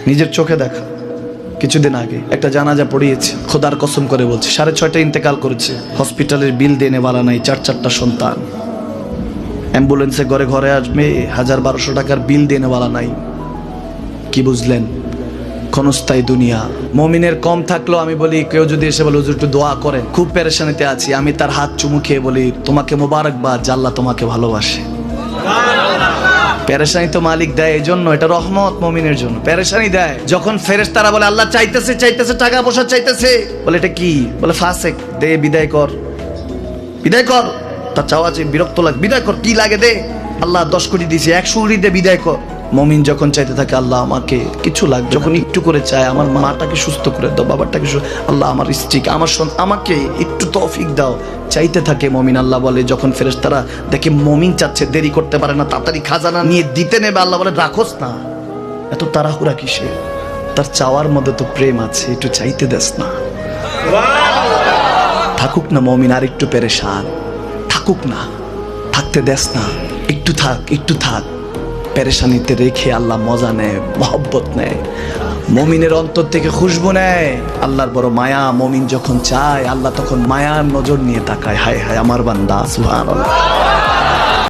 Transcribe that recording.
নিজের চোখে দেখা। কিছুদিন আগে একটা জানাজা পড়িয়েছে, খোদার কসম করে বলছে 6:30 ইন্তেকাল করেছে। হসপিটালের বিল দেনে বালা নাই, 4 সন্তান। অ্যাম্বুলেন্সে ঘরে ঘরে আসবে, 1000-1200 টাকার বিল দেনে বালা নাই। কি বুঝলেন? ক্ষণস্থায়ী দুনিয়া। মমিনের কম থাকলেও আমি বলি, কেউ যদি এসে বলে হুজুর একটু দোয়া করেন, খুব পেরেশানিতে আছি, আমি তার হাত চুমু খেয়ে বলি তোমাকে মোবারকবাদ, আল্লাহ তোমাকে ভালোবাসে। পেরেশানি তো মালিক দেয়, এই জন্য এটা রহমত মমিনের জন্য। পেরেশানি দেয় যখন ফেরেশতারা বলে আল্লাহ চাইতেছে চাইতেছে, টাকা পয়সা চাইতেছে, বলে এটা কি? বলে ফাসেক, দে বিদায় কর, বিদায় কর। তার চাওয়া যে বিরক্ত লাগে, বিদায় কর, কি লাগে দে। আল্লাহ 10 কোটি দিয়েছে, 100 কোটি দে, বিদায় কর। মমিন যখন চাইতে থাকে আল্লাহ আমাকে কিছু লাগবে, যখন একটু করে চায় আমার মাটাকে সুস্থ করে দাও, বাবাটাকে আল্লাহ আমার স্ত্রীকে, আমার আমাকে একটু তৌফিক দাও, চাইতে থাকে মমিন। আল্লাহ বলে যখন ফেরেশতারা দেখে মমিন চাচ্ছে, দেরি করতে পারে না, তাড়াতাড়ি খাজানা নিয়ে দিতে নেবে, আল্লাহ বলে রাখোস না, এত তাড়াহুড়া কিসে? তার চাওয়ার মধ্যে তো প্রেম আছে, একটু চাইতে দেস না। থাকুক না মমিন আর একটু পেরেশান, থাকুক না, থাকতে দেস না, একটু থাক, একটু থাক। পেরেশানিতে রেখে আল্লাহ মজা নেয়, মহব্বত নেয়, মমিনের অন্তর থেকে খুশবু নেয়। আল্লাহর বড় মায়া, মমিন যখন চায় আল্লাহ তখন মায়ার নজর নিয়ে তাকায়, হায় হায় আমার বান্দা, সুবহানাল্লাহ।